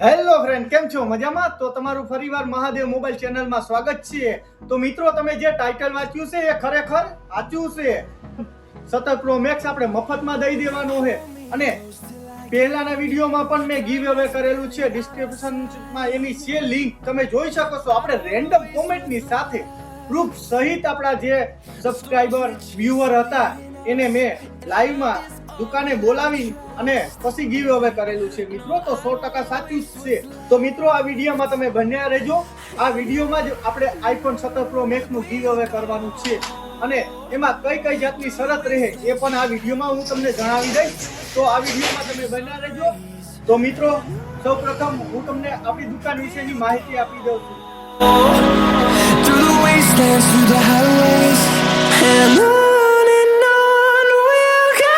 Hello friend, કેમ છો? મજામાં? તો તમારું ફરીવાર મહાદેવ મોબાઈલ ચેનલમાં સ્વાગત છે. તો મિત્રો, તમે જે ટાઇટલ વાંચ્યું છે એ ખરેખર સાચું છે. 17 પ્રો મેક્સ આપણે મફતમાં દઈ દેવાનો છે. અને પહેલાના વિડીયોમાં પણ મેં ગીવ અવે કરેલું છે. ડિસ્ક્રિપ્શનમાં એની છે લિંક, તમે જોઈ શકો છો. આપણે રેન્ડમ કોમેન્ટની સાથે પ્રૂફ સહિત આપણા જે સબસ્ક્રાઇબર વ્યુઅર હતા એને મેં લાઈવમાં દુકાને બોલાવી અને પછી ગીવ અવે કરેલું છે મિત્રો. તો 100% સાચું જ છે. તો મિત્રો, આ વિડીયોમાં તમે બન્યા રહેજો. આ વિડીયોમાં જ આપણે આઈફોન 17 પ્રો મેક્સ નું ગીવ અવે કરવાનું છે અને એમાં કઈ કઈ જાતની શરત રહે એ પણ આ વિડીયોમાં હું તમને જણાવી દઈશ. તો આ વિડીયોમાં તમે બન્યા રહેજો. તો મિત્રો, સૌપ્રથમ હું તમને આપણી દુકાન વિશેની માહિતી આપી દઉં છું. Through the wastelands, through the highways, and on we'll go.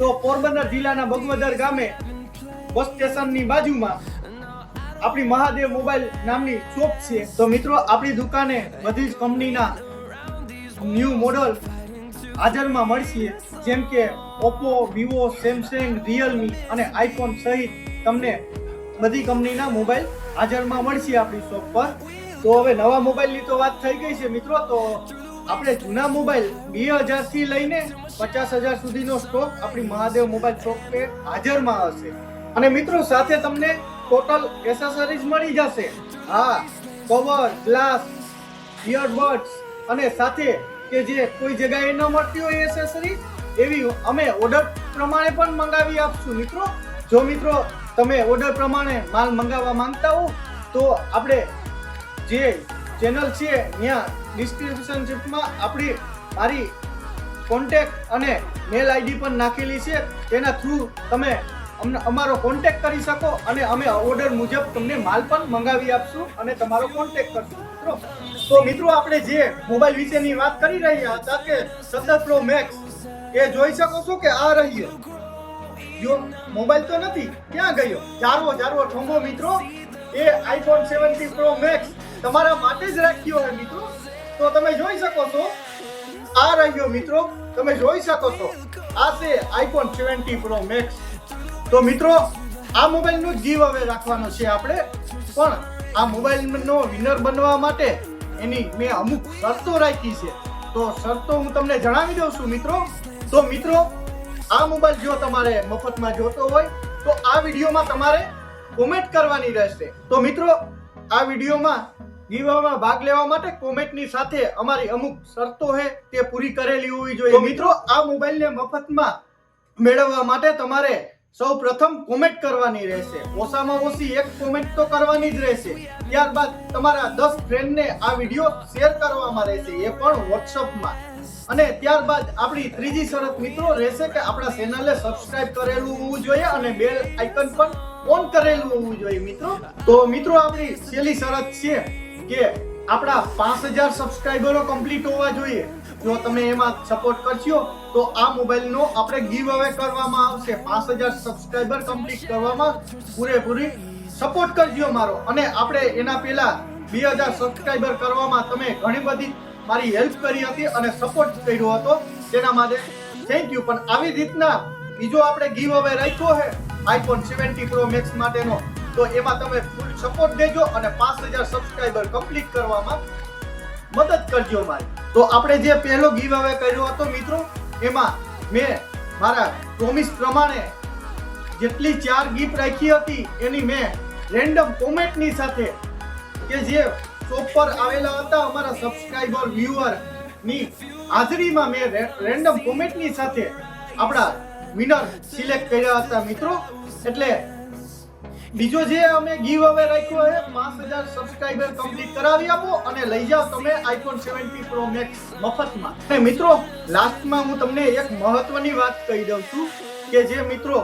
તો પોરબંદર જિલ્લાના બગવદર ગામે બસ સ્ટેશનની બાજુમાં આપણી મહાદેવ મોબાઈલ નામની શોપ છે. તો મિત્રો, આપણી દુકાને બધી જ કંપનીના ન્યૂ મોડલ હાજરમાં મળશે, જેમ કે ઓપ્પો, વિવો, સેમસંગ, રિયલમી અને આઈફોન સહિત તમને બધી કંપનીના મોબાઈલ હાજરમાં મળશે આપણી શોપ પર. તો હવે નવા મોબાઈલની તો વાત થઈ ગઈ છે મિત્રો. તો આપણે જૂના મોબાઈલ 2000 થી લઈને 50,000 સુધીનો સ્ટોક આપણી મહાદેવ મોબાઈલ શોપ પે હાજરમાં હશે. અને મિત્રો, સાથે તમને ટોટલ એસેસરીઝ મળી જશે. હા, કવર, ગ્લાસ, ઇયરબડ્સ અને સાથે કે જે કોઈ જગ્યાએ ન મળતી હોય એસેસરી, એવી અમે ઓર્ડર પ્રમાણે પણ મંગાવી આપશું મિત્રો. જો મિત્રો તમે ઓર્ડર પ્રમાણે માલ મંગાવવા માંગતા હો તો આપણે જે ચેનલ છે ત્યાં ડિસ્ક્રિપ્શનમાં મારી કોન્ટેક્ટ અને મેલ આઈડી પણ નાખેલી છે. તેના થ્રુ તમે અમારો કોન્ટેક્ટ કરી શકો અને અમે ઓર્ડર મુજબ તમને માલ પણ મંગાવી આપશું અને તમારો કોન્ટેક્ટ કરશું મિત્રો. તો મિત્રો, આપણે જે મોબાઈલ વિશેની વાત કરી રહ્યા હતા કે 17 પ્રો મેક્સ, એ જોઈ શકો છો કે આ રહ્યો. જો મોબાઈલ તો નથી, ક્યાં ગયો? જારવો ઠોંગો મિત્રો. એ આઈફોન 17 પ્રો મેક્સ તમારા માટે જ રાખ્યો છે મિત્રો. તો તમે જોઈ શકો છો, આ રહ્યો મિત્રો. તમે જોઈ શકો છો, આ છે આઈફોન 17 પ્રો મેક્સ. તો મિત્રો, આ મોબાઈલનું જ ગીવ અવે રાખવાનો છે આપણે. પણ આ મોબાઈલનો વિનર બનવા માટે એની મેં અમુક શરતો રાખી છે. તો શરતો હું તમને જણાવી દઉં છું મિત્રો. તો મિત્રો, આ મોબાઈલ જો તમારે મફતમાં જોતો હોય તો આ વિડીયોમાં તમારે કોમેન્ટ કરવાની રહેશે. તો મિત્રો, આ વિડીયોમાં ગીવ અવેમાં ભાગ લેવા માટે કોમેન્ટની સાથે અમારી અમુક શરતો છે તે પૂરી કરેલી હોવી જોઈએ. તો મિત્રો, આ મોબાઈલને મફતમાં મેળવવા માટે તમારે સૌ પ્રથમ કોમેન્ટ કરવાની રહેશે. ઓછામાં ઓછી એક કોમેન્ટ તો કરવાની જ રહેશે. ત્યારબાદ તમારા 10 ફ્રેન્ડને આ વિડીયો શેર કરવામાં રહેશે, એ પણ વોટ્સઅપમાં. અને ત્યારબાદ આપણી ત્રીજી શરત મિત્રો રહેશે કે આપણા ચેનલને સબસ્ક્રાઇબ કરેલું હોવું જોઈએ અને બેલ આઇકન પણ ઓન કરેલું હોવું જોઈએ મિત્રો. તો મિત્રો, આપણી છેલ્લી શરત છે કે આપણા 5000 સબસ્ક્રાઇબરો કમ્પ્લીટ હોવા જોઈએ. જો તમે એમાં સપોર્ટ કરશો તો આ મોબાઈલનો આપણે ગીવ અવે કરવામાં આવશે. 5000 સબસ્ક્રાઇબર કમ્પ્લીટ કરવામાં પૂરેપૂરી સપોર્ટ કરજો મારો. અને આપણે એના પહેલા 2000 સબસ્ક્રાઇબર કરવામાં તમે ઘણી બધી મારી હેલ્પ કરી હતી અને સપોર્ટ કર્યો હતો, તેના માટે થેન્ક યુ. પણ આવી રીતના બીજો આપણે ગીવ અવે રાખ્યો છે આઈફોન 17 પ્રો મેક્સ માટેનો, તો એમાં તમે ફૂલ સપોર્ટ દેજો અને 5000 સબસ્ક્રાઇબર કમ્પ્લીટ કરવામાં મદદ કરજો મારી. તો આપણે જે પહેલો ગીવ અવે કર્યો હતો મિત્રો, એમાં મેં મારા પ્રોમિસ પ્રમાણે જેટલી 4 ગિફ્ટ રાખી હતી એની મેં રેન્ડમ કોમેન્ટની સાથે કે જે શોપ પર આવેલા હતા અમારા સબસ્ક્રાઇબર વ્યુઅર ની હાજરીમાં મેં રેન્ડમ કોમેન્ટની સાથે આપણા વિનર સિલેક્ટ કર્યા હતા મિત્રો. એટલે બીજો જે અમે ગીવ અવે રાખ્યો છે 5000 સબસ્ક્રાઇબર કમ્પ્લીટ કરાવી આપો અને લઈ જાઓ તમે આઈફોન 17 પ્રો મેક્સ મફતમાં. અને મિત્રો, લાસ્ટમાં હું તમને એક મહત્વની વાત કહી દઉં છું કે જે મિત્રો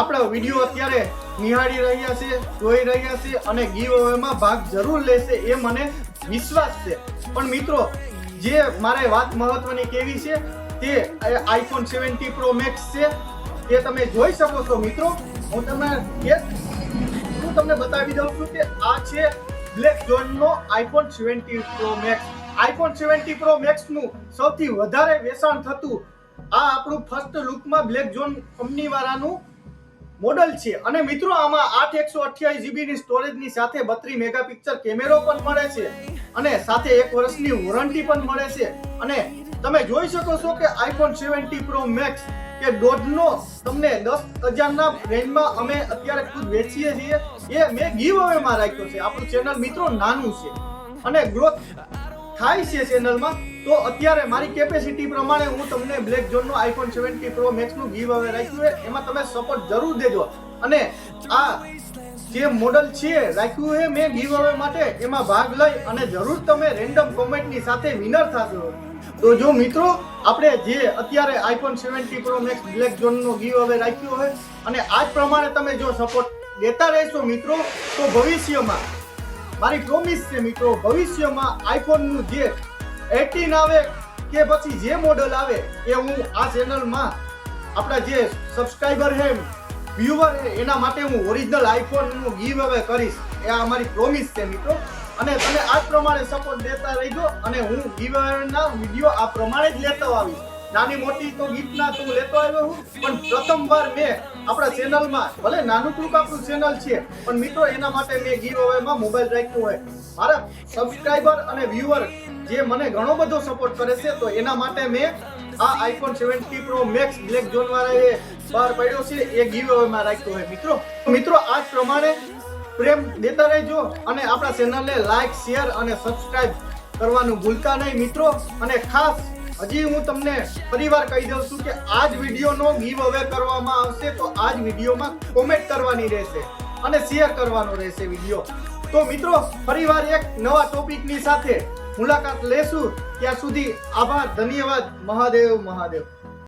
આપણા વિડીયો અત્યારે નિહાળી રહ્યા છે, જોઈ રહ્યા છે અને ગીવ અવેમાં ભાગ જરૂર લેશે એ મને વિશ્વાસ છે. પણ મિત્રો, જે મારે વાત મહત્વની કેવી છે તે આઈફોન 17 પ્રો મેક્સ છે. તે તમે જોઈ શકો છો મિત્રો. હું તમને બતાવી દઉં છું કે આ છે બ્લેક ઝોન નો iPhone 17 pro max. IPhone 17 pro max નું સૌથી વધારે વેચાણ થતું આ આપણું ફર્સ્ટ લુકમાં બ્લેક ઝોન કંપની વાળાનું મોડલ છે. અને મિત્રો, આમાં 8 128 GB ની સ્ટોરેજ ની સાથે 32 મેગાપિક્સલ કેમેરો પણ મળે છે અને સાથે 1 વર્ષની વોરંટી પણ મળે છે. અને તમે જોઈ શકો છો કે આઈફોન 17 પ્રો મેક્સ કે દોઢનો તમને 10,000 ના રેન્જમાં અમે અત્યારે ખુદ વેચીએ છીએ. એ મેં ગીવ અવેમાં રાખ્યો છે. આપણું ચેનલ મિત્રો નાનું છે અને ગ્રોથ થાય છે ચેનલમાં. તો અત્યારે મારી કેપેસિટી પ્રમાણે હું તમને બ્લેક ઝોન નો આઈફોન 17 પ્રો મેક્સ નું ગીવ અવે રાખ્યું છે. એમાં તમે સપોર્ટ જરૂર દેજો. અને આ જે મોડલ છે રાખ્યું છે મેં ગીવ અવે માટે, એમાં ભાગ લઈ અને જરૂર તમે રેન્ડમ કોમેન્ટ ની સાથે વિનર થશો. તો જો મિત્રો, આપણે જે અત્યારે iPhone 17 pro max black zone નો ગીવ અવે રાખ્યો છે અને આ જ પ્રમાણે તમે જો સપોર્ટ દેતા રહેશો મિત્રો, તો ભવિષ્યમાં મારી પ્રોમિસ છે મિત્રો, ભવિષ્યમાં આઈફોન નું જે 18 આવે કે પછી જે મોડલ આવે એ હું આ ચેનલમાં આપણા જે સબસ્ક્રાઇબર છે, વ્યુઅર છે, એના માટે હું ઓરિજિનલ આઈફોન નું ગીવ અવે કરીશ. એ અમારી પ્રોમિસ છે મિત્રો. અને તમે આ જ પ્રમાણે સપોર્ટ દેતા રહેજો અને હું ગીવ અવેના વિડીયો આ પ્રમાણે જ લેતો આવીશ. નાની મોટી તો ગિફ્ટ ના તો લેતો આવ્યો હું, પણ પ્રથમવાર મેં આપણા ચેનલમાં, ભલે નાનું ટૂંક આપણું ચેનલ છે પણ મિત્રો એના માટે મેં ગીવ અવેમાં મોબાઈલ રાખ્યો હોય. મારા સબસ્ક્રાઇબર અને વ્યુઅર જે મને ઘણો બધો સપોર્ટ કરે છે, તો એના માટે મેં આ iPhone 17 pro max black zone વાળા બહાર પડ્યો છે એ ગીવ અવેમાં રાખ્યો હોય મિત્રો. મિત્રો, આ જ પ્રમાણે પ્રેમ દેતા રહેજો અને આપણા ચેનલને લાઈક, શેર અને સબસ્ક્રાઇબ કરવાનું ભૂલતા નહીં મિત્રો. અને ખાસ હજી હું તમને ફરીવાર કહી દઉં છું કે આ જ વિડીયોનો ગીવ અવે કરવામાં આવશે. તો આ જ વિડીયોમાં કોમેન્ટ કરવાની રહેશે અને શેર કરવાનો રહેશે વિડીયો. તો મિત્રો, ફરીવાર એક નવા ટોપિકની સાથે મુલાકાત લેશું. ત્યાં સુધી આભાર, ધન્યવાદ. મહાદેવ મહાદેવ.